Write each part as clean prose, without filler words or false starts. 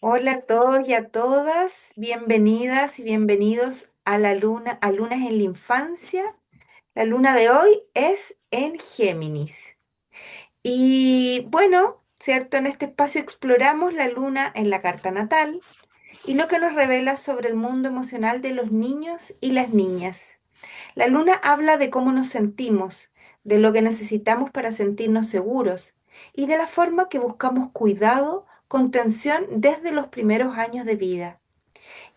Hola a todos y a todas, bienvenidas y bienvenidos a la luna, a Lunas en la Infancia. La luna de hoy es en Géminis. Y bueno, ¿cierto? En este espacio exploramos la luna en la carta natal y lo que nos revela sobre el mundo emocional de los niños y las niñas. La luna habla de cómo nos sentimos, de lo que necesitamos para sentirnos seguros y de la forma que buscamos cuidado, contención desde los primeros años de vida.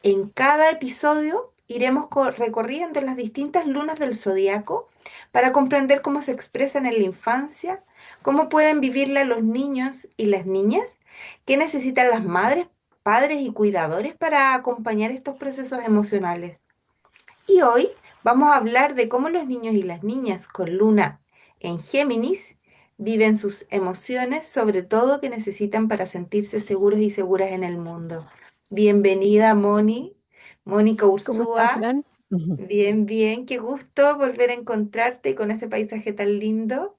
En cada episodio iremos recorriendo las distintas lunas del zodiaco para comprender cómo se expresan en la infancia, cómo pueden vivirla los niños y las niñas, qué necesitan las madres, padres y cuidadores para acompañar estos procesos emocionales. Y hoy vamos a hablar de cómo los niños y las niñas con luna en Géminis viven sus emociones, sobre todo que necesitan para sentirse seguros y seguras en el mundo. Bienvenida, Moni, Mónica ¿Cómo estás, Ursúa. Fran? Ujú. Bien, bien, qué gusto volver a encontrarte con ese paisaje tan lindo.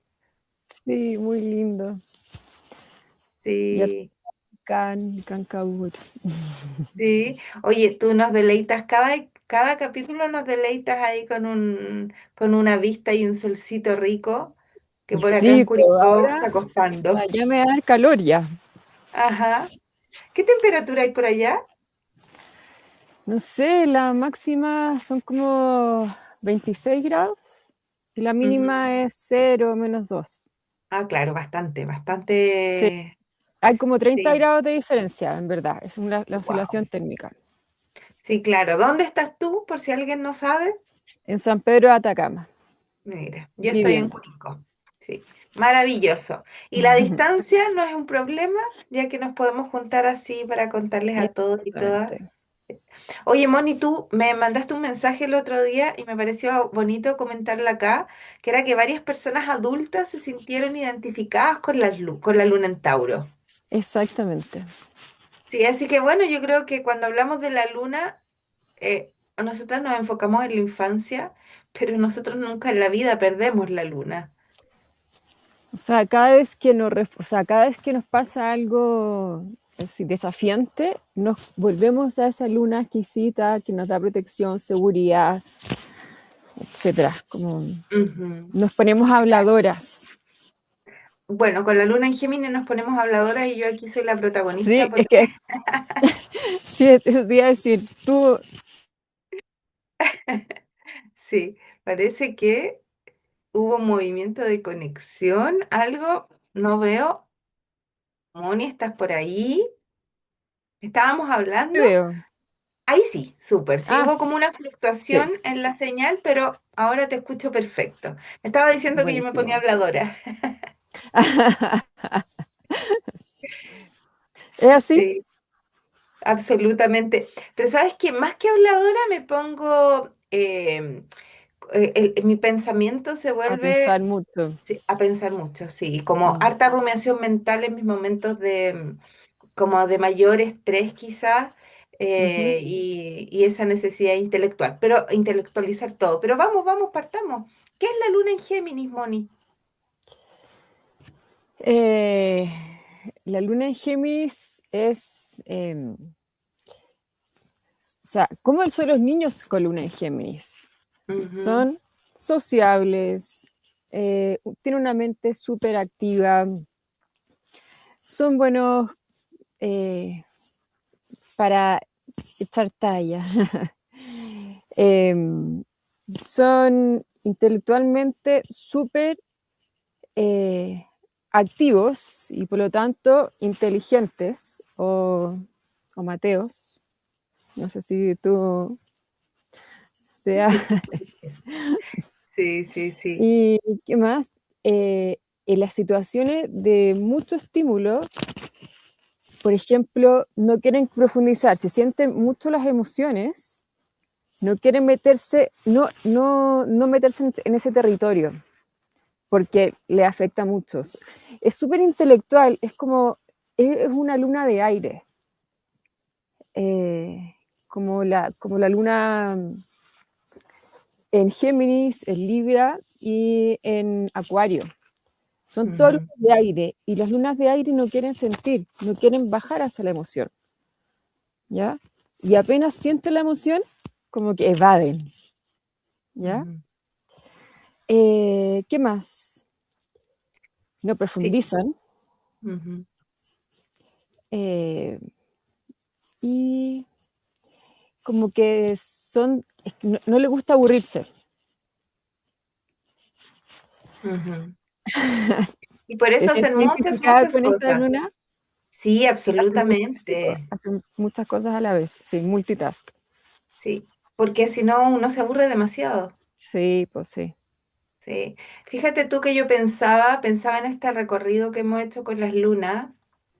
Sí, muy lindo. Ya Sí, Cancabur. sí. Oye, tú nos deleitas, cada capítulo nos deleitas ahí con una vista y un solcito rico, que por acá en Sí, pero Curicó ahora, está o sea, costando. ya me da calor ya. Ajá. ¿Qué temperatura hay por allá? No sé, la máxima son como 26 grados y la Ujú. mínima es 0, -2. Ah, claro, bastante, Sí, bastante. hay como 30 Sí. grados de diferencia, en verdad. Es la Wow. oscilación térmica. Sí, claro. ¿Dónde estás tú, por si alguien no sabe? En San Pedro de Atacama, Mira, yo estoy en viviendo. Curicó. Sí, maravilloso. Y la distancia no es un problema, ya que nos podemos juntar así para contarles a todos y todas. Exactamente. Oye, Moni, tú me mandaste un mensaje el otro día y me pareció bonito comentarlo acá, que era que varias personas adultas se sintieron identificadas con con la luna en Tauro. Exactamente. Sí, así que bueno, yo creo que cuando hablamos de la luna, nosotras nos enfocamos en la infancia, pero nosotros nunca en la vida perdemos la luna. O sea, cada vez que nos pasa algo así desafiante, nos volvemos a esa luna exquisita que nos da protección, seguridad, etcétera. Como Ujú. nos ponemos habladoras. Bueno, con la luna en Géminis nos ponemos habladoras y yo aquí soy la protagonista Sí, es porque que sí, eso te iba a decir, tú, sí, parece que hubo un movimiento de conexión, algo, no veo. Moni, ¿estás por ahí? ¿Estábamos te hablando? veo. Ahí sí, súper. Sí, Ah, hubo como una fluctuación sí, en la señal, pero ahora te escucho perfecto. Me estaba diciendo que yo me ponía buenísimo. habladora. ¿Es así? Sí, absolutamente. Pero sabes que más que habladora me pongo, mi pensamiento se A pensar vuelve mucho. sí, a pensar mucho, sí, como Mm, harta rumiación mental en mis momentos de, como de mayor estrés quizás, ujú. y esa necesidad intelectual, pero intelectualizar todo. Pero vamos, vamos, partamos. ¿Qué es la luna en Géminis, Moni? Eh, la luna en Géminis es, o sea, ¿cómo son los niños con luna en Géminis? Ujú, Son sociables, tienen una mente súper activa, son buenos eh, para echar talla, em, son intelectualmente súper eh, activos y por lo tanto inteligentes o mateos. No sé si tú te has... sí, sí, sí. ¿Y qué más? En las situaciones de mucho estímulo, por ejemplo, no quieren profundizar, se sienten mucho las emociones, no quieren meterse, no meterse en ese territorio, porque le afecta mucho. Es súper intelectual, es como, es una luna de aire, eh, como la luna en Géminis, en Libra y en Acuario. Son todas Ujú. lunas de aire y las lunas de aire no quieren sentir, no quieren bajar hacia la emoción. ¿ya? Y apenas sienten la emoción, como que evaden, ¿ya? Ujú, ¿Qué más? No sí. profundizan Ujú, eh, y como que son, es que no le gusta aburrirse. ujú. Y por ¿Te eso sientes hacen muchas, identificada muchas con esta cosas. luna? Sí, Que hacen muchísimo, absolutamente. hacen muchas cosas a la vez, sí, multitask. Sí, porque si no, uno se aburre demasiado. Sí, pues sí. Sí. Fíjate tú que yo pensaba en este recorrido que hemos hecho con las lunas,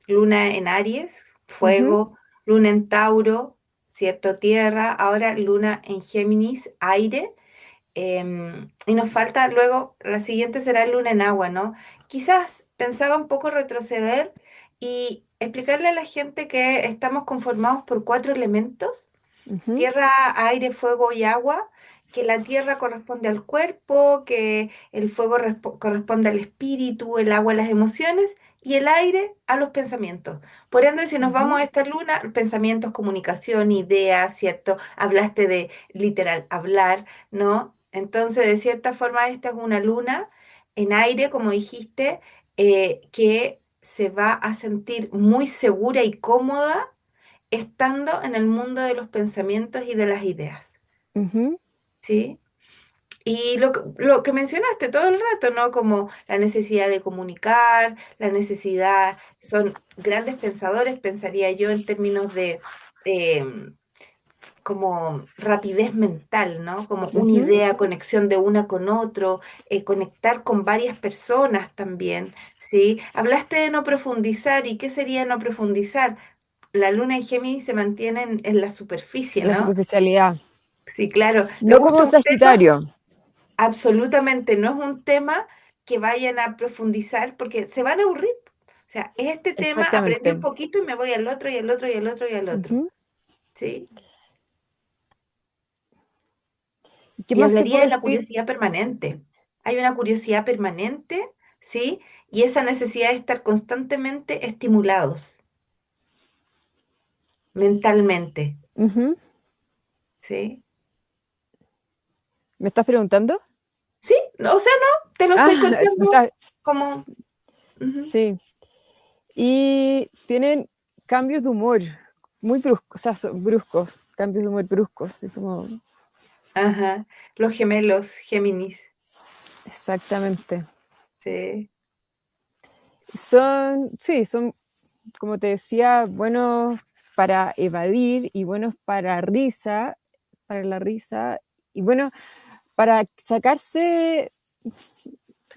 luna en Aries, Ujú, fuego, luna en Tauro, cierto, tierra, ahora luna en Géminis, aire. Y nos falta luego, la siguiente será luna en agua, ¿no? Quizás pensaba un poco retroceder y explicarle a la gente que estamos conformados por cuatro elementos: ujú, tierra, aire, fuego y agua, que la tierra corresponde al cuerpo, que el fuego corresponde al espíritu, el agua a las emociones y el aire a los pensamientos. Por ende, si nos ujú, vamos a esta luna, pensamientos, comunicación, ideas, ¿cierto? Hablaste de literal hablar, ¿no? Entonces, de cierta forma, esta es una luna en aire, como dijiste, que se va a sentir muy segura y cómoda estando en el mundo de los pensamientos y de las ideas, ujú, ¿sí? Y lo que mencionaste todo el rato, ¿no? Como la necesidad de comunicar, la necesidad, son grandes pensadores, pensaría yo, en términos de como rapidez mental, ¿no? Como una ujú, idea, conexión de una con otro, conectar con varias personas también, ¿sí? Hablaste de no profundizar, ¿y qué sería no profundizar? La luna en Géminis se mantiene en la superficie, la ¿no? superficialidad. Sí, claro. No Luego esto como es un tema, Sagitario, absolutamente no es un tema que vayan a profundizar porque se van a aburrir. O sea, este tema aprendí un exactamente. poquito y me voy al otro y al otro y al otro y al otro. Ujú. ¿Sí? ¿Y qué Y más te hablaría puedo de la decir? curiosidad permanente. Hay una curiosidad permanente, ¿sí? Y esa necesidad de estar constantemente estimulados mentalmente, Ujú. ¿sí? ¿Me estás preguntando? Sí, o sea, no, te lo estoy Ah, contando como... ujú. sí. Y tienen cambios de humor muy bruscos, o sea, son bruscos, cambios de humor bruscos, es como, Ajá, los gemelos, Géminis, exactamente. sí. Son, sí, son, como te decía, buenos para evadir y buenos para la risa, y bueno, para sacarse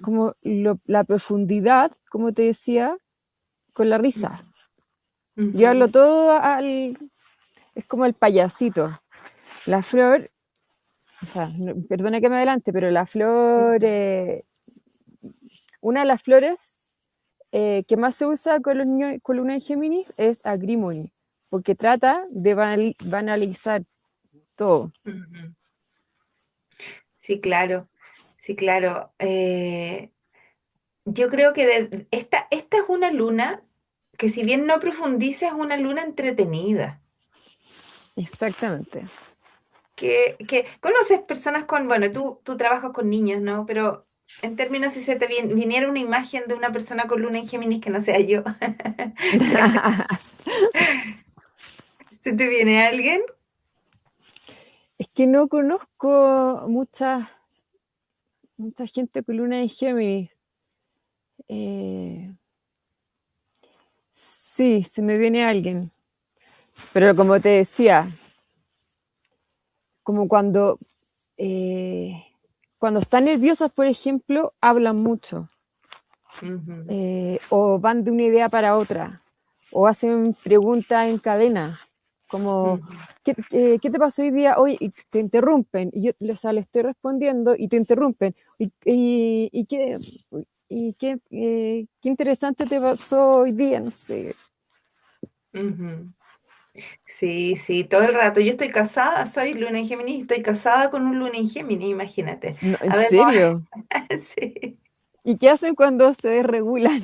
como la profundidad, como te decía, con la risa. Yo hablo Ujú, todo al, es como el payasito. La flor, o sea, perdona que me adelante, pero la flor, ujú, una de las flores que más se usa con los niños con luna en Géminis es agrimony, porque trata de banalizar todo. ujú. Sí, claro, sí, claro. Yo creo que esta es una luna que si bien no profundiza, es una luna entretenida. Exactamente. Que conoces personas con, bueno, tú trabajas con niños, ¿no? Pero en términos, si se te viniera una imagen de una persona con luna en Géminis que no sea yo, ¿se te viene alguien? Es que no conozco mucha gente con luna en Géminis. Eh, sí, se me viene alguien. Pero como te decía, como eh, cuando están nerviosas, por ejemplo, hablan mucho. Ujú, O van de una idea para otra, o hacen preguntas en cadena, como, ujú, ¿qué te pasó hoy día? Hoy y te interrumpen, y yo o sea, le estoy respondiendo y te interrumpen. ¿Qué interesante te pasó hoy día? No sé. ujú. Sí, sí, todo el rato. Yo estoy casada, soy luna en Géminis, y estoy casada con un luna en Géminis, imagínate. No, ¿en A ver, serio? sí. ¿Y qué hacen cuando se desregulan?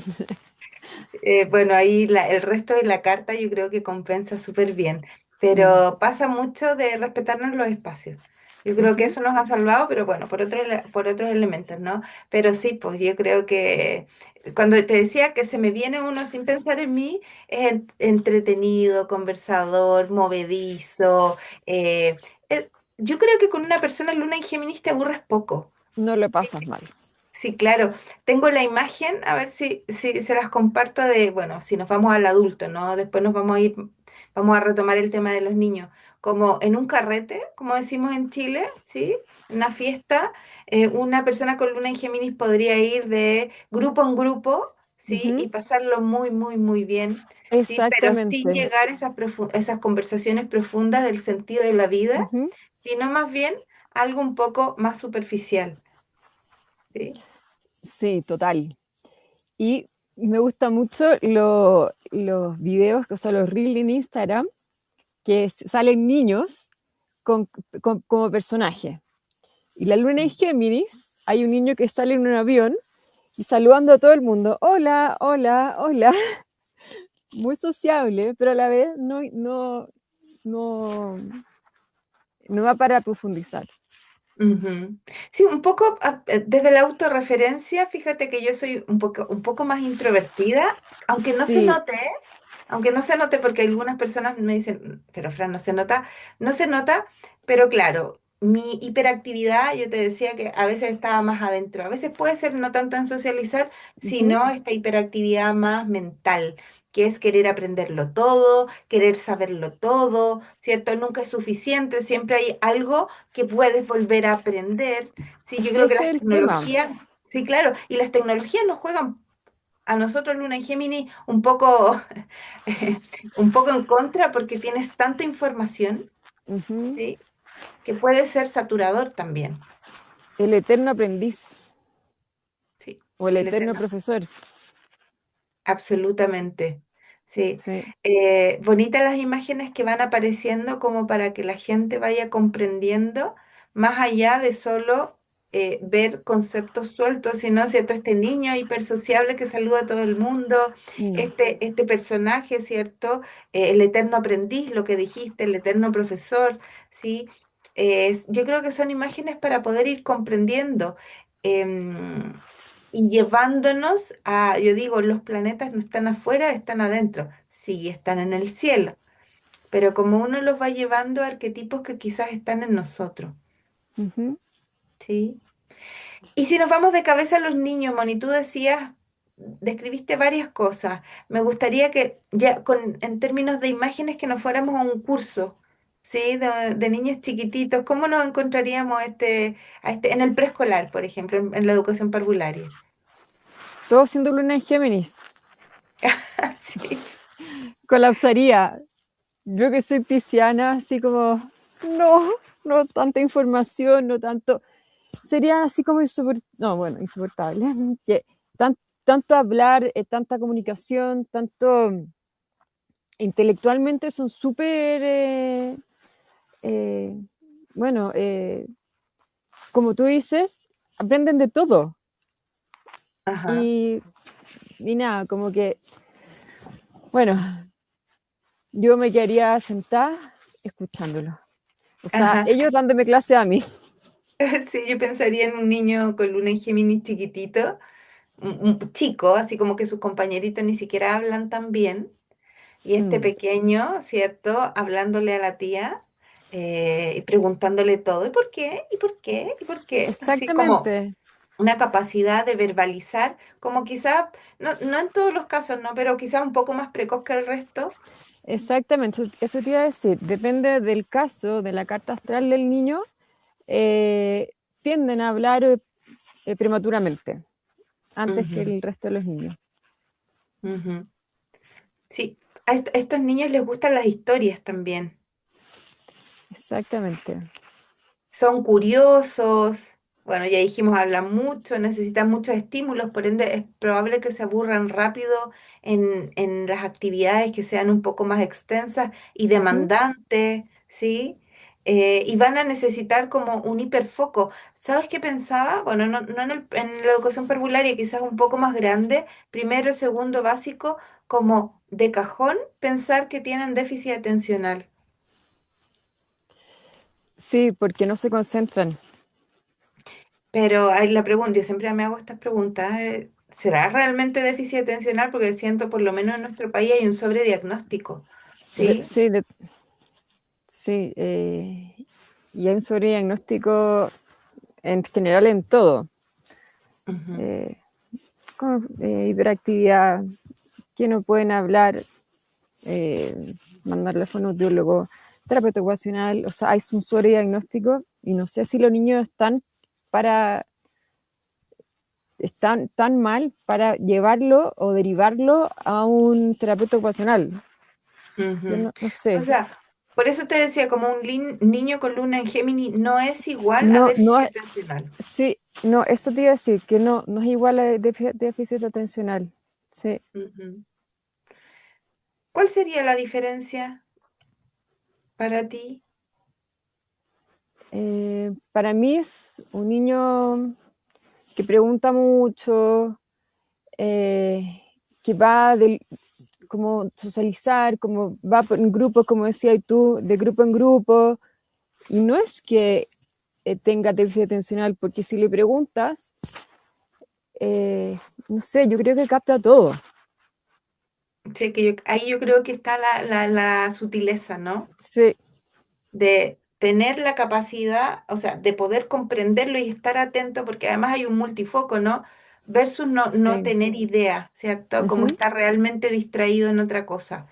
Bueno, ahí el resto de la carta yo creo que compensa súper bien. Mm, pero pasa mucho de respetarnos los espacios. Yo creo que ujú. eso nos ha salvado, pero bueno, por otros elementos, ¿no? Pero sí, pues yo creo que cuando te decía que se me viene uno sin pensar en mí, es entretenido, conversador, movedizo. Eh, yo creo que con una persona Luna en Géminis te aburres poco. No lo pasas mal. Sí, claro. Tengo la imagen, a ver si se las comparto de, bueno, si nos vamos al adulto, ¿no? Después nos vamos a ir, vamos a retomar el tema de los niños. Como en un carrete, como decimos en Chile, ¿sí? Una fiesta, una persona con luna en Géminis podría ir de grupo en grupo, ¿sí? Y Ujú. pasarlo muy, muy, muy bien, ¿sí? Pero sin Exactamente. llegar a esas conversaciones profundas del sentido de la vida, Ujú. sino más bien algo un poco más superficial, ¿sí? Sí, total. Y me gusta mucho los videos, o sea, los reels en Instagram, que salen niños con, como personaje. Y la luna en Géminis, hay un niño que sale en un avión y saludando a todo el mundo. Hola, hola, hola. Muy sociable, pero a la vez no, no va para profundizar. Ujú. Sí, un poco desde la autorreferencia, fíjate que yo soy un poco más introvertida, aunque no se Sí, note, ¿eh? Aunque no se note, porque algunas personas me dicen, pero Fran, no se nota, no se nota, pero claro, mi hiperactividad, yo te decía que a veces estaba más adentro, a veces puede ser no tanto en socializar, ujú, sino esta hiperactividad más mental, que es querer aprenderlo todo, querer saberlo todo, ¿cierto? Nunca es suficiente, siempre hay algo que puedes volver a aprender. Sí, es yo que creo que ese las es el tema. tecnologías, sí, claro, y las tecnologías nos juegan a nosotros, Luna y Gemini, un poco, un poco en contra porque tienes tanta información, Ujú. ¿sí? Que puede ser saturador también, El eterno aprendiz ¿sí? o el El eterno eterno. profesor. Absolutamente, sí. Sí. Bonitas las imágenes que van apareciendo como para que la gente vaya comprendiendo más allá de solo ver conceptos sueltos, sino, ¿cierto? Este niño hipersociable que saluda a todo el mundo, Mm, este personaje, ¿cierto? El eterno aprendiz, lo que dijiste, el eterno profesor, ¿sí? Yo creo que son imágenes para poder ir comprendiendo. em, y llevándonos a, yo digo, los planetas no están afuera, están adentro, sí están en el cielo, pero como uno los va llevando a arquetipos que quizás están en nosotros, ujú. ¿sí? Y si nos vamos de cabeza a los niños, Moni, tú decías, describiste varias cosas, me gustaría que ya en términos de imágenes que nos fuéramos a un curso. Sí, de niños chiquititos, ¿cómo nos encontraríamos en el preescolar, por ejemplo, en la educación parvularia? Todo siendo luna en Géminis. Sí. Colapsaría. Yo que soy pisciana, así como, no, no tanta información, no tanto. Sería así como no, bueno, insoportable. Que tanto hablar, tanta comunicación, tanto intelectualmente son súper, eh, bueno, como tú dices, aprenden de todo. Ajá. Y, y nada, como que, bueno, yo me quedaría sentada escuchándolo. O sea, Ajá. ellos dándome clase a mí. Sí, yo pensaría en un niño con luna en Géminis chiquitito, un chico, así como que sus compañeritos ni siquiera hablan tan bien, y este Mm, pequeño, ¿cierto? Hablándole a la tía y preguntándole todo, ¿y por qué? ¿Y por qué? ¿Y por qué? Así como exactamente, una capacidad de verbalizar, como quizá, no en todos los casos, ¿no? Pero quizá un poco más precoz que el resto. exactamente. Eso te iba a decir. Depende del caso, de la carta astral del niño, eh, tienden a hablar prematuramente, antes que Ujú, el resto de los niños. ujú. Sí, a estos niños les gustan las historias también. Exactamente. Son curiosos, bueno, ya dijimos, hablan mucho, necesitan muchos estímulos, por ende es probable que se aburran rápido en las actividades que sean un poco más extensas y Ujú. demandantes, ¿sí? Y van a necesitar como un hiperfoco. ¿Sabes qué pensaba? Bueno, no en la educación parvularia, quizás un poco más grande, primero, segundo básico, como de cajón, pensar que tienen déficit atencional. Sí, porque no se concentran. Pero hay la pregunta, yo siempre me hago estas preguntas, ¿será realmente déficit atencional? Porque siento, por lo menos en nuestro país hay un sobrediagnóstico, ¿sí? Sí, sí, y hay un sobrediagnóstico en general en todo. Ujú, Eh, Como, hiperactividad, que no pueden hablar, mandarle a fonoaudiólogo, terapeuta ocupacional, o sea, hay un sobrediagnóstico y no sé si los niños para, están tan mal para llevarlo o derivarlo a un terapeuta ocupacional. Yo ujú. no O sé. sea, por eso te decía, como un niño con luna en Géminis no es igual a No, no, déficit atencional. sí, no, eso te iba a decir, que no, no es igual a déficit atencional. Sí. Ujú. ¿Cuál sería la diferencia para ti? Para mí es un niño que pregunta mucho, eh, que va como socializar, como va en grupos, como decías tú, de grupo en grupo, y no es que tenga déficit atencional, porque si le preguntas, eh, no sé, yo creo que capta todo. Sí, que ahí yo creo que está la sutileza, ¿no? Sí, De tener la capacidad, o sea, de poder comprenderlo y estar atento, porque además hay un multifoco, ¿no? Versus no sí. tener idea, ¿cierto? Como Ujú. estar realmente distraído en otra cosa.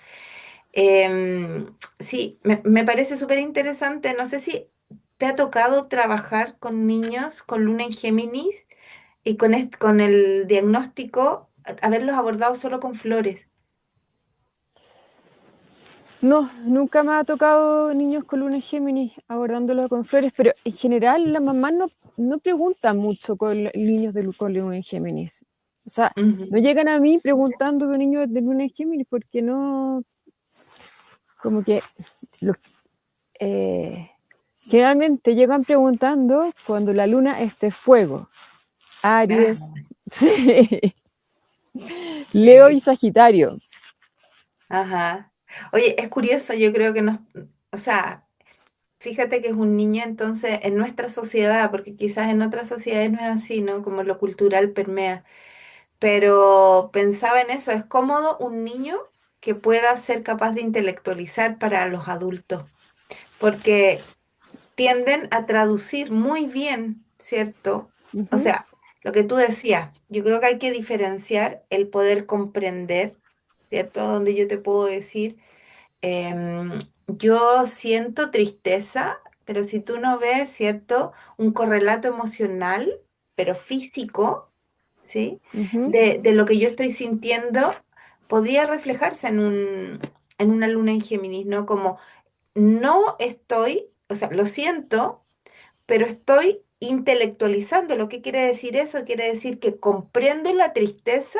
Sí, me parece súper interesante. No sé si te ha tocado trabajar con niños con luna en Géminis y con el diagnóstico, haberlos abordado solo con flores. No, nunca me ha tocado niños con luna en Géminis abordándolo con flores, pero en general la mamá no pregunta mucho con niños con luna en Géminis. O sea, no Ujú. llegan a mí preguntando de niños de luna en Géminis porque no, como que los, eh, generalmente llegan preguntando cuando la luna es de fuego. Aries, Ajá, sí, Leo y sí. Sagitario. Ajá. Oye, es curioso, yo creo que nos, o sea, fíjate que es un niño entonces en nuestra sociedad, porque quizás en otras sociedades no es así, ¿no? Como lo cultural permea. Pero pensaba en eso, es cómodo un niño que pueda ser capaz de intelectualizar para los adultos, porque tienden a traducir muy bien, ¿cierto? O Ujú, sea, lo que tú decías, yo creo que hay que diferenciar el poder comprender, ¿cierto? Donde yo te puedo decir, yo siento tristeza, pero si tú no ves, ¿cierto? Un correlato emocional, pero físico, ¿sí? ujú, De lo que yo estoy sintiendo, podría reflejarse en una luna en Géminis, ¿no? Como no estoy, o sea, lo siento, pero estoy intelectualizando. ¿Lo que quiere decir eso? Quiere decir que comprendo la tristeza,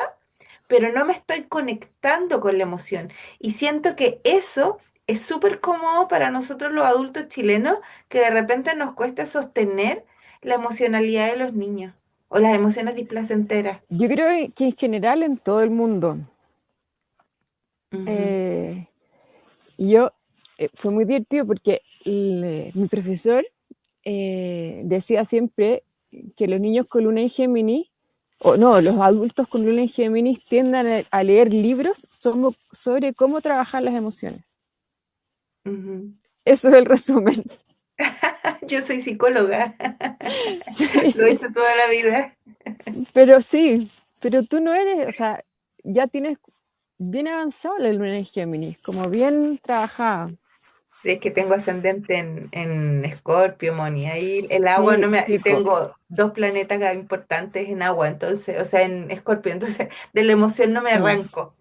pero no me estoy conectando con la emoción. Y siento que eso es súper cómodo para nosotros los adultos chilenos, que de repente nos cuesta sostener la emocionalidad de los niños o las emociones displacenteras. yo creo que en general en todo el mundo. Ujú, Eh, y yo, fue muy divertido porque mi profesor decía siempre que los niños con luna en Géminis, o no, los adultos con luna en Géminis tienden a leer libros sobre cómo trabajar las emociones. ujú. Eso es el resumen. Yo soy psicóloga, Sí, lo he hecho toda la vida. pero sí, pero tú no eres, o sea, ya tienes bien avanzado la luna en Géminis, como bien trabajada. Es que tengo ascendente en Escorpio, Moni. Ahí el agua Sí, no me... sí, Y po, tengo dos planetas importantes en agua, entonces, o sea, en Escorpio, entonces de la emoción no me mm, arranco.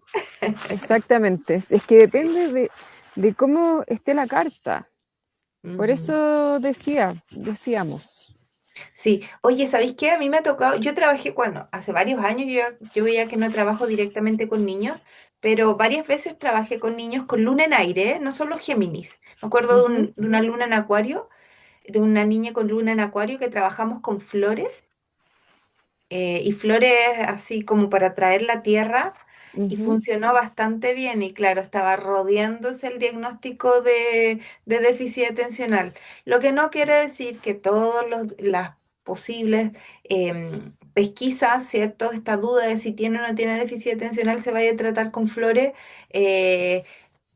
exactamente. Es que depende de cómo esté la carta. Por Ujú. eso decíamos. Sí, oye, ¿sabéis qué? A mí me ha tocado, yo trabajé cuando, hace varios años, yo ya que no trabajo directamente con niños, pero varias veces trabajé con niños con luna en aire, ¿eh? No solo Géminis. Me acuerdo Ujú, de una luna en acuario, de una niña con luna en acuario que trabajamos con flores y flores así como para traer la tierra. y Ujú, funcionó bastante bien y claro, estaba rodeándose el diagnóstico de déficit atencional, lo que no quiere decir que todas las posibles pesquisas, ¿cierto? Esta duda de si tiene o no tiene déficit atencional se vaya a tratar con flores.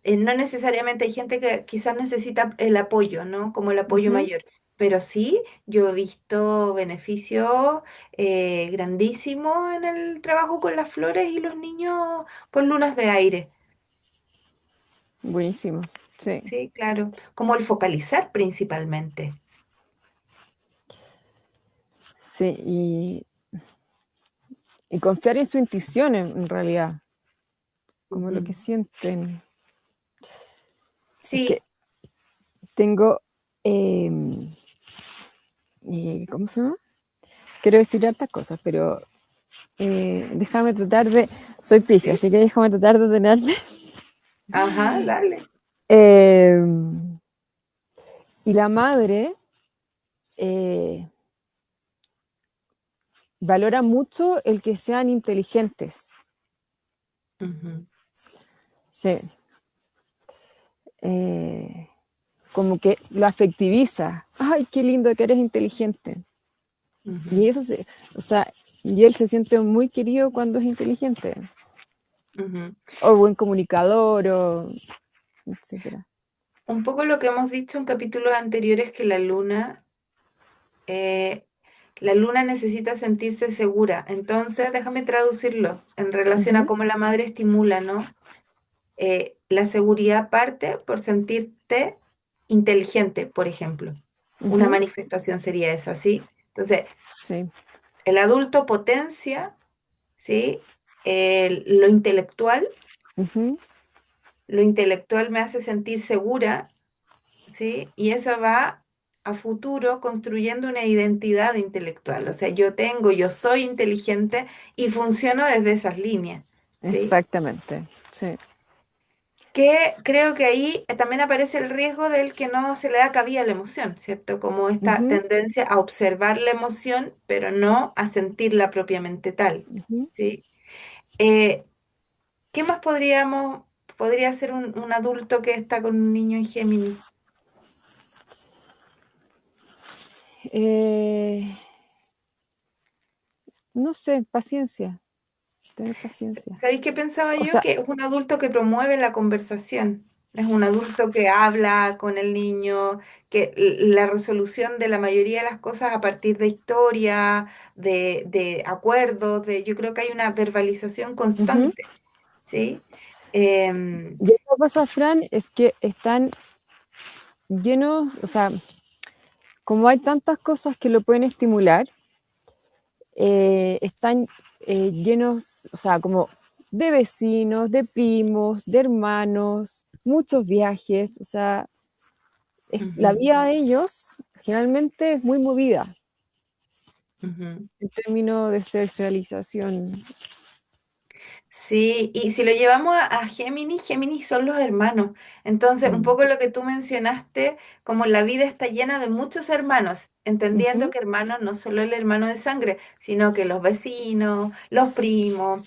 eh, no necesariamente hay gente que quizás necesita el apoyo, ¿no? Como el apoyo ujú. mayor. Pero sí, yo he visto beneficios grandísimos en el trabajo con las flores y los niños con lunas de aire. Buenísimo. Sí, Sí, claro. Como el focalizar principalmente. sí. Y confiar en su intuición en realidad, como lo Ujú. que sienten. Es que Sí, tengo, ¿cómo se llama? Quiero decir hartas cosas, pero déjame tratar de... Soy Piscis, sí. así que déjame tratar de tenerme. Ajá, dale. Eh, y la madre eh, valora mucho el que sean inteligentes. Ujú, Sí. Eh, como que lo afectiviza. Ay, qué lindo que eres inteligente. ujú, Y eso se, o sea, y él se siente muy querido cuando es inteligente. ujú. O buen comunicador, o etcétera. Un poco lo que hemos dicho en capítulos anteriores que eh, la luna necesita sentirse segura. Entonces, déjame traducirlo en relación a Ujú, cómo la madre estimula, ¿no? La seguridad parte por sentirte inteligente, por ejemplo. Una ujú, manifestación sería esa, ¿sí? Entonces, sí. el adulto potencia, ¿sí? Ujú, Lo intelectual me hace sentir segura, ¿sí? Y eso va a futuro construyendo una identidad intelectual. O sea, yo soy inteligente y funciono desde esas líneas, ¿sí? exactamente. Sí. Que creo que ahí también aparece el riesgo del que no se le da cabida a la emoción, ¿cierto? Como esta Ujú, tendencia a observar la emoción, pero no a sentirla propiamente tal, ujú. ¿sí? Eh, ¿Qué más podría ser un adulto que está con un niño en Géminis? Eh, no sé, paciencia, tener paciencia. ¿Sabéis qué pensaba O yo? sea, Que es un adulto que promueve la conversación. Es un adulto que habla con el niño, que la resolución de la mayoría de las cosas a partir de historia, de acuerdos, yo creo que hay una verbalización ujú. constante, ¿sí? Em, Y lo que pasa, Fran, es que están llenos, o sea, como hay tantas cosas que lo pueden estimular, están llenos, o sea, como de vecinos, de primos, de hermanos, muchos viajes, o sea, la ujú, vida de ellos generalmente es muy movida ujú. en términos de socialización. Sí, y si lo llevamos a Géminis, Géminis son los hermanos. Entonces, un Mm. poco lo que tú mencionaste, como la vida está llena de muchos hermanos, entendiendo Ujú, que hermanos no solo el hermano de sangre, sino que los vecinos, los primos,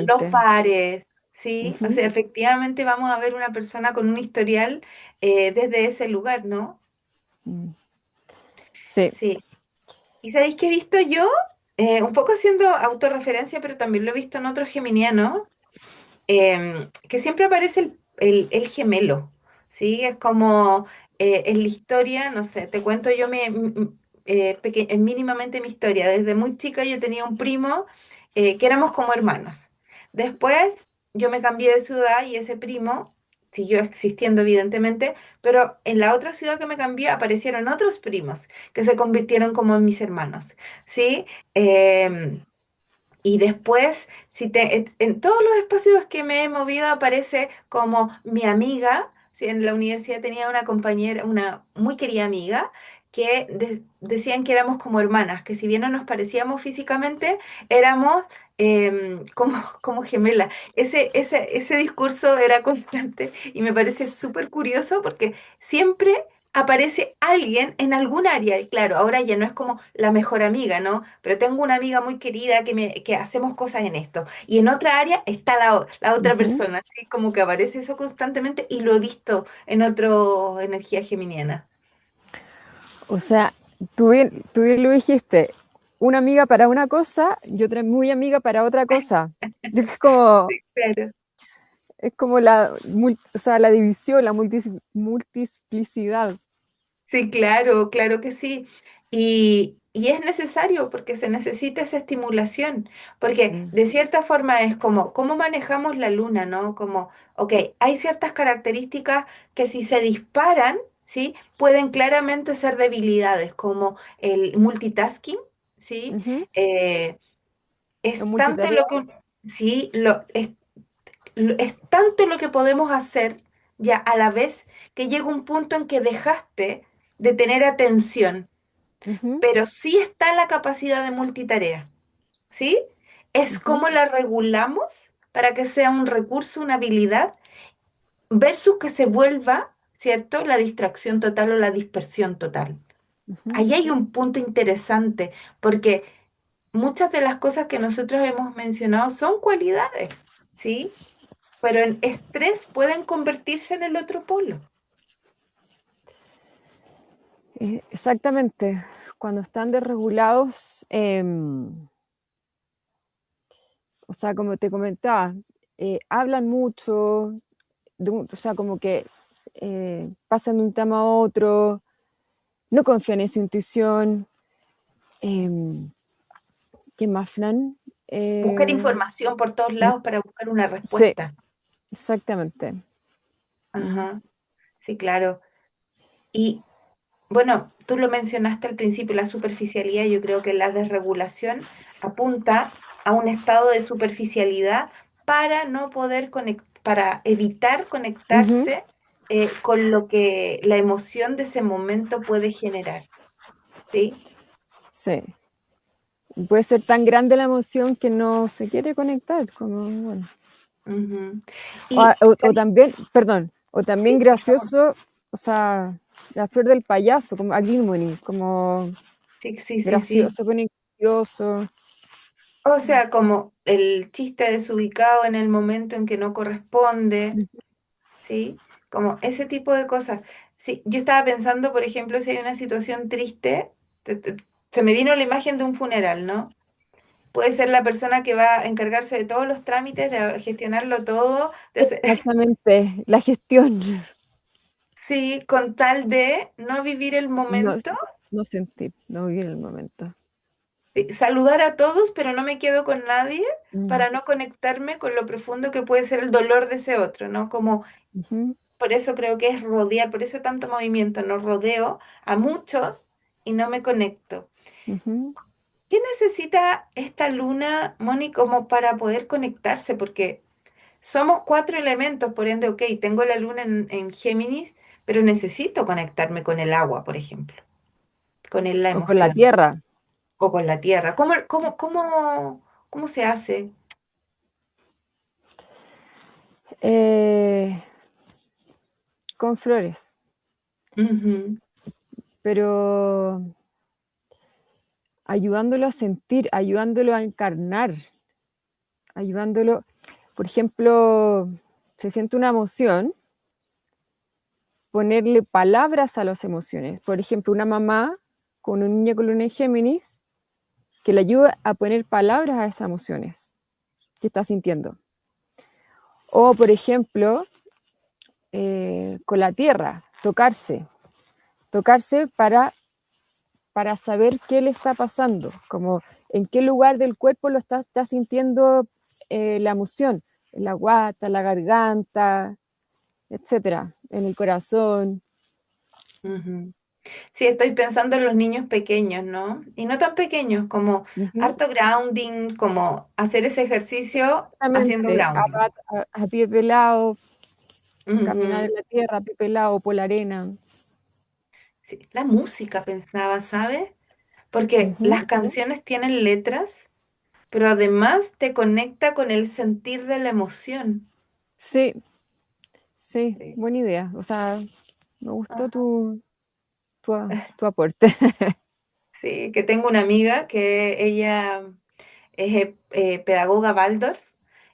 los exactamente. pares, ¿sí? O Ujú, sea, efectivamente vamos a ver una persona con un historial desde ese lugar, ¿no? mm. Sí. Sí. ¿Y sabéis qué he visto yo? Un poco haciendo autorreferencia, pero también lo he visto en otros geminianos que siempre aparece el gemelo, ¿sí? Es como en la historia, no sé, te cuento yo mínimamente mi historia. Desde muy chica yo tenía un primo que éramos como hermanos. Después yo me cambié de ciudad y ese primo siguió existiendo evidentemente, pero en la otra ciudad que me cambié aparecieron otros primos que se convirtieron como en mis hermanos, ¿sí? Em, y después, en todos los espacios que me he movido aparece como mi amiga. ¿Sí? En la universidad tenía una compañera, una muy querida amiga, que decían que éramos como hermanas, que si bien no nos parecíamos físicamente, éramos como gemelas. Ese discurso era constante y me parece súper curioso porque siempre aparece alguien en algún área. Y claro, ahora ya no es como la mejor amiga, ¿no? Pero tengo una amiga muy querida que hacemos cosas en esto. Y en otra área está la otra Ujú. persona, así como que aparece eso constantemente y lo he visto en otra energía geminiana. O sea, tú bien lo dijiste, una amiga para una cosa y otra muy amiga para otra cosa. Claro. Es como la, o sea, la división, la multiplicidad. Sí, claro, claro que sí. Y es necesario porque se necesita esa estimulación, porque Mm. de cierta forma es como, ¿cómo manejamos la luna, no? Como, ok, hay ciertas características que si se disparan, ¿sí? Pueden claramente ser debilidades, como el multitasking, ¿sí? Ujú. Eh, Es es tanto multitarea. lo que, sí, es tanto lo que podemos hacer ya a la vez que llega un punto en que dejaste de tener atención, Ujú, pero sí está la capacidad de multitarea, ¿sí? Es ujú, como la regulamos para que sea un recurso, una habilidad, versus que se vuelva, ¿cierto? La distracción total o la dispersión total. ujú. Ahí hay un punto interesante, porque muchas de las cosas que nosotros hemos mencionado son cualidades, ¿sí? Pero en estrés pueden convertirse en el otro polo. Exactamente. Cuando están desregulados, o sea, como te comentaba, hablan mucho, o sea, como que pasan de un tema a otro, no confían en su intuición. em, ¿Qué más, Fran? Buscar Eh, información por todos mm, lados para buscar una sí, respuesta. exactamente. Mm, Ajá, sí, claro. Y bueno, tú lo mencionaste al principio, la superficialidad, yo creo que la desregulación apunta a un estado de superficialidad para no poder para evitar ujú, conectarse con lo que la emoción de ese momento puede generar, ¿sí? sí. Puede ser tan grande la emoción que no se quiere conectar, como, bueno. Ujú. Y, O también, perdón, o también sí, por favor. gracioso, o sea, la flor del payaso, como Agimony, como Sí, sí, sí, sí. gracioso con gracioso. O sea, como el chiste desubicado en el momento en que no corresponde, ¿sí? Como ese tipo de cosas. Sí, yo estaba pensando, por ejemplo, si hay una situación triste, se me vino la imagen de un funeral, ¿no? Puede ser la persona que va a encargarse de todos los trámites, de gestionarlo todo, Exactamente, la gestión. sí, con tal de no vivir el No, momento. no sentir, no vivir el momento. Sí, saludar a todos, pero no me quedo con nadie Mm, para no conectarme con lo profundo que puede ser el dolor de ese otro, ¿no? Como ujú, por eso creo que es rodear, por eso tanto movimiento, no rodeo a muchos y no me conecto. ujú. ¿Qué necesita esta luna, Moni, como para poder conectarse? Porque somos cuatro elementos, por ende, ok, tengo la luna en Géminis, pero necesito conectarme con el agua, por ejemplo, con la O con la emoción tierra, o con la tierra. ¿Cómo se hace? eh, con flores, Ujú, pero ayudándolo a sentir, ayudándolo a encarnar, ayudándolo, por ejemplo, se siente una emoción, ponerle palabras a las emociones. Por ejemplo, una mamá con un niño con luna en Géminis que le ayuda a poner palabras a esas emociones que está sintiendo. O, por ejemplo, con la tierra, tocarse para saber qué le está pasando, como en qué lugar del cuerpo está sintiendo la emoción, en la guata, la garganta, etcétera, en el corazón. ujú. Sí, estoy pensando en los niños pequeños, ¿no? Y no tan pequeños, como Ujú. harto grounding, como hacer ese ejercicio haciendo Exactamente, grounding. a pie pelado, caminar Ujú. en la tierra, a pie pelado, por la arena. Sí, la música pensaba, ¿sabes? Porque Ujú. las canciones tienen letras, pero además te conecta con el sentir de la emoción. Sí, sí, Sí. buena idea. O sea, me gustó Ajá. tu. tu aporte. Sí, que tengo una amiga que ella es pedagoga Waldorf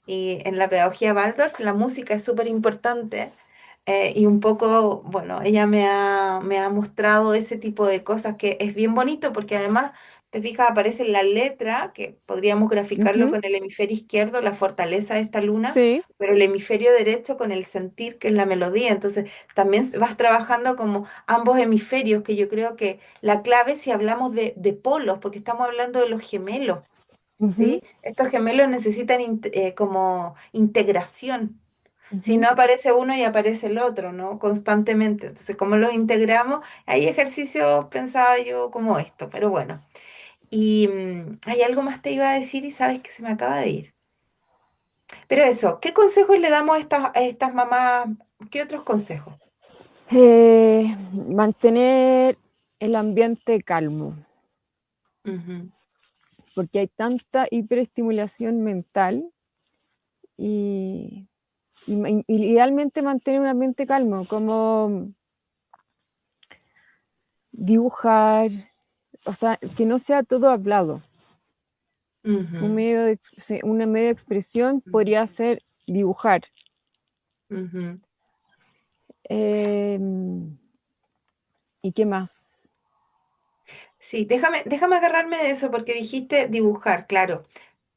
y en la pedagogía Waldorf la música es súper importante y un poco, bueno, ella me ha mostrado ese tipo de cosas que es bien bonito porque además, te fijas, aparece en la letra, que podríamos graficarlo Ujú, con el hemisferio izquierdo, la fortaleza de esta luna, sí, pero el hemisferio derecho con el sentir, que es la melodía. Entonces, también vas trabajando como ambos hemisferios, que yo creo que la clave si hablamos de polos, porque estamos hablando de los gemelos. ujú, ¿Sí? Estos gemelos necesitan como integración. Si ujú. no aparece uno y aparece el otro, ¿no? Constantemente. Entonces, ¿cómo los integramos? Hay ejercicios, pensaba yo, como esto, pero bueno. Y hay algo más te iba a decir y sabes que se me acaba de ir. Pero eso, ¿qué consejos le damos a estas mamás? ¿Qué otros consejos? Mantener el ambiente calmo, Ujú, porque hay tanta hiperestimulación mental y, y idealmente mantener un ambiente calmo, como dibujar, o sea, que no sea todo hablado. Un ujú, medio de, sí, una medio de expresión podría ujú, ser dibujar. ujú. Eh, ¿Y qué más? Sí, déjame agarrarme de eso porque dijiste dibujar, claro.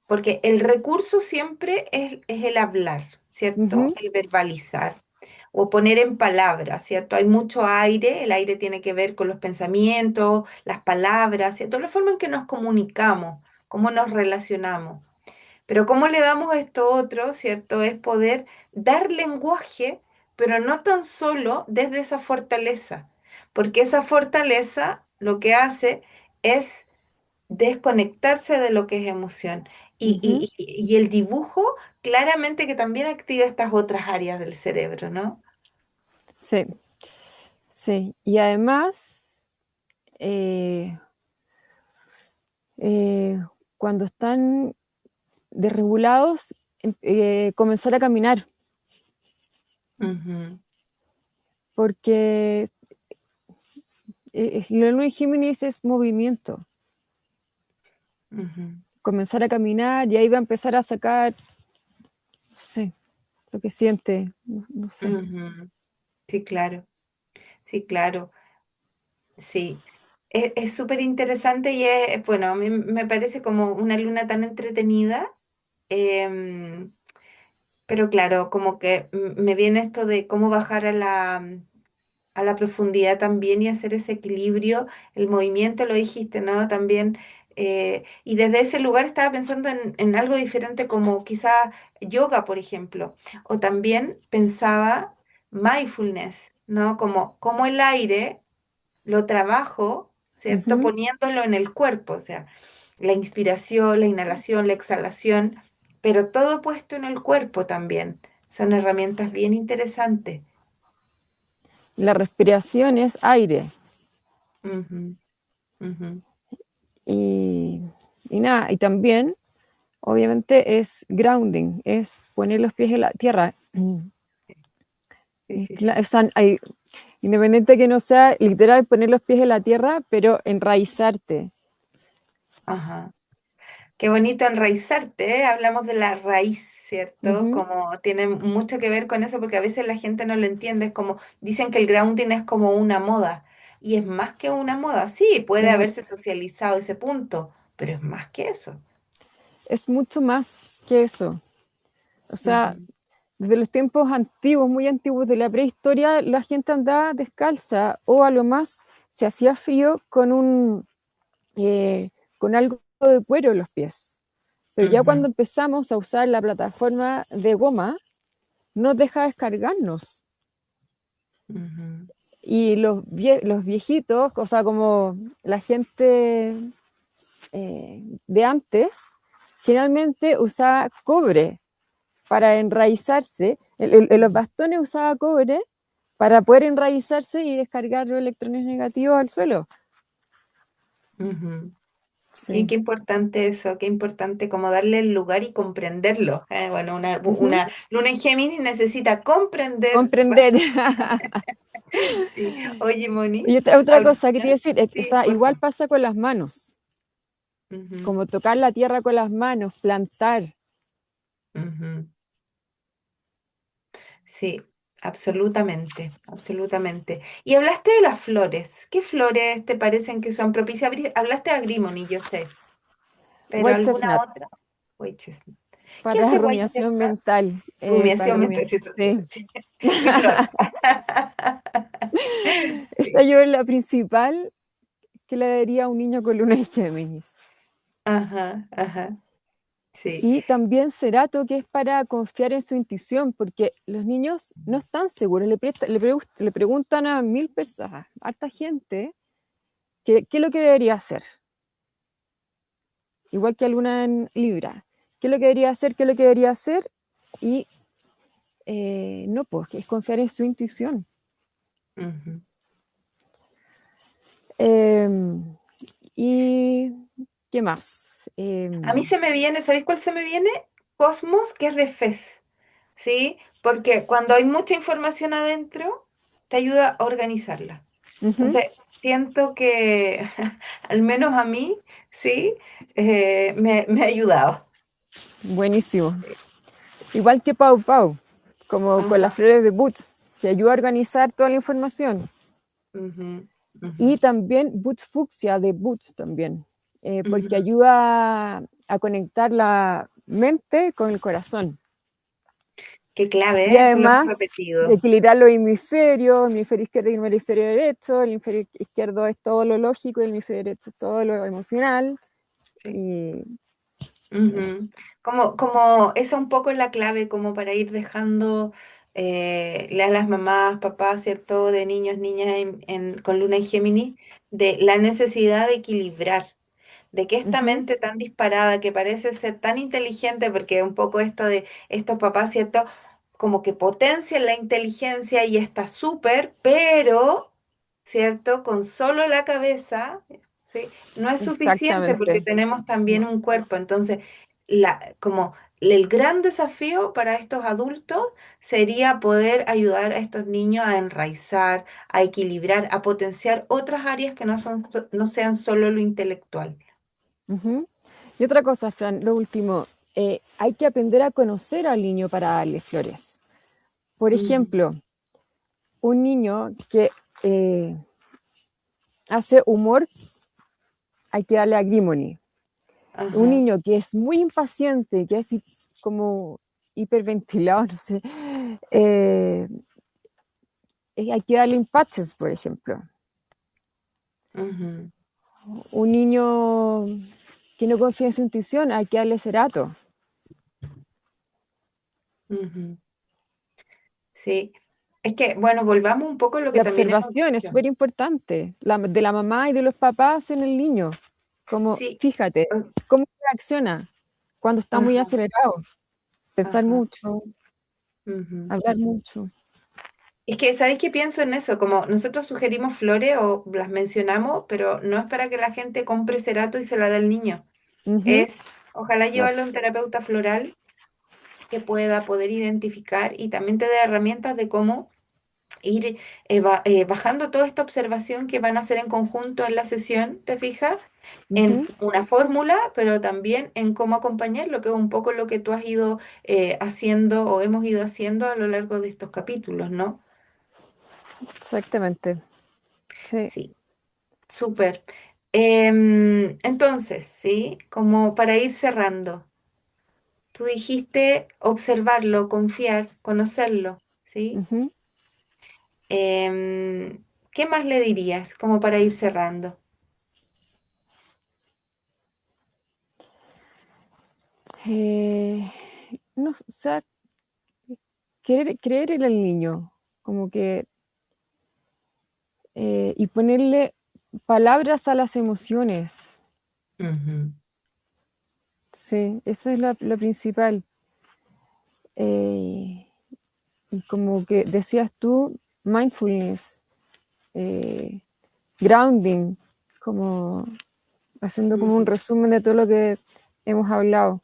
Porque el recurso siempre es el hablar, ¿cierto? Ujú, El verbalizar o poner en palabras, ¿cierto? Hay mucho aire, el aire tiene que ver con los pensamientos, las palabras, ¿cierto? La forma en que nos comunicamos, cómo nos relacionamos. Pero cómo le damos esto otro, ¿cierto? Es poder dar lenguaje, pero no tan solo desde esa fortaleza, porque esa fortaleza lo que hace es desconectarse de lo que es emoción. ujú. Y el dibujo claramente que también activa estas otras áreas del cerebro, ¿no? Sí, sí. Y además, eh, eh, cuando están desregulados, comenzar a caminar, Ujú, porque la luna en Géminis es movimiento. ujú, Comenzar a caminar y ahí va a empezar a sacar, no sé, lo que siente, no, no sé. ujú. Sí, claro, sí, claro, sí. Es súper interesante y es, bueno, a mí me parece como una luna tan entretenida, em, pero claro, como que me viene esto de cómo bajar a la profundidad también y hacer ese equilibrio, el movimiento, lo dijiste, ¿no? También, y desde ese lugar estaba pensando en algo diferente como quizá yoga, por ejemplo, o también pensaba mindfulness, ¿no? Como el aire lo trabajo, ¿cierto? Ujú. Poniéndolo en el cuerpo, o sea, la inspiración, la inhalación, la exhalación, pero todo puesto en el cuerpo también. Son herramientas bien interesantes. La respiración es aire. Ujú, ujú. Y, y nada, y también, obviamente, es grounding, es poner los pies en la tierra. Sí, sí, sí. Independiente que no sea literal poner los pies en la tierra, pero enraizarte. Ajá. Qué bonito enraizarte, ¿eh? Hablamos de la raíz, ¿cierto? Ujú, Como tiene mucho que ver con eso, porque a veces la gente no lo entiende. Es como, dicen que el grounding es como una moda. Y es más que una moda. Sí, puede sí, haberse socializado ese punto, pero es más que eso. es mucho más que eso. O sea, Ujú, desde los tiempos antiguos, muy antiguos de la prehistoria, la gente andaba descalza o a lo más se hacía frío eh, con algo de cuero en los pies. Pero ya ujú, cuando empezamos a usar la plataforma de goma, no deja descargarnos. ujú, Y los viejitos, o sea, como la gente de antes, generalmente usaba cobre para enraizarse. Los bastones usaba cobre para poder enraizarse y descargar los electrones negativos al suelo. ujú. Y Sí. qué importante eso, qué importante como darle el lugar y comprenderlo. Bueno, Ujú. una luna en Géminis necesita comprender. Comprender. Sí. Oye, Moni, Y otra ahorita, cosa que te iba a decir, o sí, sea, igual cuéntame. pasa con las manos, Ujú, como tocar la tierra con las manos, plantar. ujú. Sí, absolutamente, absolutamente. Y hablaste de las flores. ¿Qué flores te parecen que son propicias? Hablaste de agrimony, yo sé, pero White ¿alguna chestnut, otra? White chestnut. ¿Qué para hace white rumiación chestnut? mental, para Rumiación mental, rumiar. sí, eso te iba a Sí. decir. Mi flor. Esta Sí. yo es la principal que le daría a un niño con luna en Géminis. Ajá, ajá, sí. Y también Cerato, que es para confiar en su intuición, porque los niños no están seguros, le preguntan a 1000 personas, a harta gente, qué es lo que debería hacer, igual que a Luna en Libra, qué es lo que debería hacer, qué es lo que debería hacer, y no, pues, que es confiar en su intuición. Ujú. Eh, ¿Y qué más? A mí se me viene, ¿sabéis cuál se me viene? Cosmos, que es de Fez, ¿sí? Porque cuando hay mucha información adentro, te ayuda a organizarla. Ujú, Entonces, siento que, al menos a mí, sí, me ha ayudado. buenísimo. Igual que Pau Pau, como con las Ajá. flores de Butch, que ayuda a organizar toda la información. Ujú, Y ujú, también Butch Fucsia de Butch también, porque ujú. ayuda a conectar la mente con el corazón. Qué Y clave, ¿eh? Eso lo hemos además de repetido. equilibrar los hemisferios, hemisferio izquierdo y el hemisferio derecho. El hemisferio izquierdo es todo lo lógico y el hemisferio derecho es todo lo emocional. Sí. Y eso. Ujú. Como esa un poco es la clave, como para ir dejando a las mamás, papás, ¿cierto? De niños, niñas con Luna en Géminis, de la necesidad de equilibrar, de que esta Ujú, mente tan disparada, que parece ser tan inteligente, porque un poco esto de estos papás, ¿cierto? Como que potencian la inteligencia y está súper, pero, ¿cierto? Con solo la cabeza, ¿sí? No es suficiente porque exactamente. tenemos también No. un cuerpo. Entonces, como el gran desafío para estos adultos sería poder ayudar a estos niños a enraizar, a equilibrar, a potenciar otras áreas que no sean solo lo intelectual. Ujú. Y otra cosa, Fran, lo último, hay que aprender a conocer al niño para darle flores. Por Ujú, ejemplo, un niño que eh, hace humor, hay que darle agrimony. Un ajá, niño que es muy impaciente, que es como hiperventilado, no sé, eh, hay que darle impatches, por ejemplo. ujú, Un niño que no confía en su intuición, hay que darle cerato. ujú. Sí, es que, bueno, volvamos un poco a lo que La también hemos observación es dicho. súper importante, de la mamá y de los papás en el niño. Como, Sí, fíjate, cómo reacciona cuando está muy ajá, acelerado. Pensar ajá. mucho, Ujú. hablar mucho. Es que, ¿sabéis qué pienso en eso? Como nosotros sugerimos flores o las mencionamos, pero no es para que la gente compre cerato y se la dé al niño. Ujú. Es, ojalá No, llevarlo a un terapeuta floral que pueda poder identificar y también te dé herramientas de cómo ir bajando toda esta observación que van a hacer en conjunto en la sesión, ¿te fijas? En ujú. una fórmula, pero también en cómo acompañarlo, que es un poco lo que tú has ido haciendo o hemos ido haciendo a lo largo de estos capítulos, ¿no? Exactamente. Sí. Sí, súper. Entonces, ¿sí? Como para ir cerrando, tú dijiste observarlo, confiar, conocerlo, ¿sí? Ujú. ¿Qué más le dirías como para ir cerrando? Eh, no, o sea, creer en el niño, como que, y ponerle palabras a las emociones. Ujú, Sí, eso es lo principal. Eh, y como que decías tú, mindfulness, eh, grounding, como haciendo como un Ujú, resumen de todo lo que hemos hablado.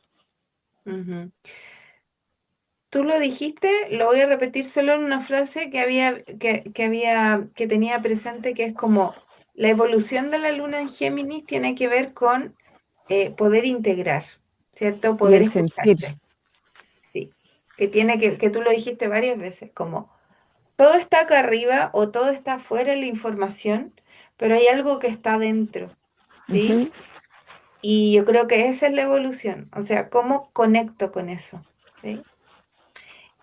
ujú. Tú lo dijiste, lo voy a repetir solo en una frase que tenía presente, que es como la evolución de la luna en Géminis tiene que ver con poder integrar, ¿cierto? Y Poder el sentir. escucharte, sí. Que tú lo dijiste varias veces, como todo está acá arriba o todo está afuera en la información, pero hay algo que está dentro, ¿sí? Ujú. Y yo creo que esa es la evolución, o sea, ¿cómo conecto con eso? ¿Sí?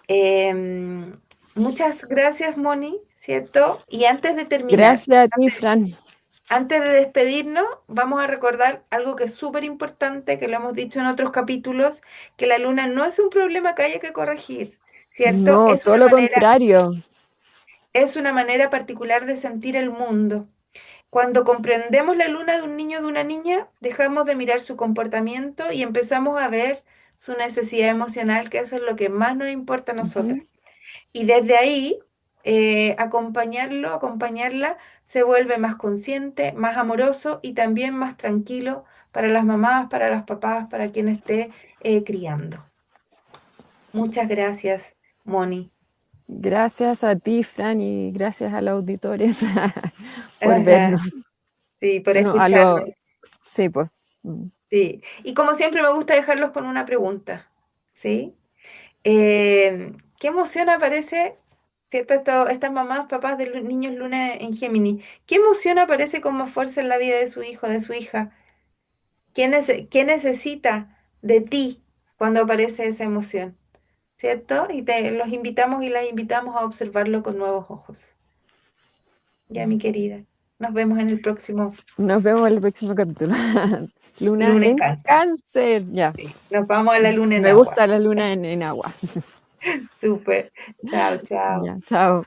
Em, Muchas gracias, Moni, ¿cierto? Y antes de terminar, Gracias a ti, Fran. antes de despedirnos, vamos a recordar algo que es súper importante, que lo hemos dicho en otros capítulos, que la luna no es un problema que haya que corregir, ¿cierto? No, todo lo contrario. Es una manera particular de sentir el mundo. Cuando comprendemos la luna de un niño o de una niña, dejamos de mirar su comportamiento y empezamos a ver su necesidad emocional, que eso es lo que más nos importa a nosotros. Ujú. Y desde ahí, acompañarla, se vuelve más consciente, más amoroso y también más tranquilo para las mamás, para los papás, para quien esté criando. Muchas gracias, Moni. Gracias a ti, Fran, y gracias a los auditores por Ajá, vernos. sí, por Bueno, escucharnos. sí, pues. Mm. Sí. Y como siempre me gusta dejarlos con una pregunta, ¿sí? ¿Qué emoción aparece, cierto? Estas mamás, papás de niños luna en Géminis, ¿qué emoción aparece con más fuerza en la vida de su hijo, de su hija? ¿Qué necesita de ti cuando aparece esa emoción? ¿Cierto? Y los invitamos y las invitamos a observarlo con nuevos ojos. Ya, mi querida. Nos vemos en el próximo Nos vemos en el próximo capítulo. Luna Luna en en Cáncer. Cáncer, ya. Sí. Nos vamos a la luna en Me agua. gusta la luna en agua. Súper. Chao, chao. Ya, chao.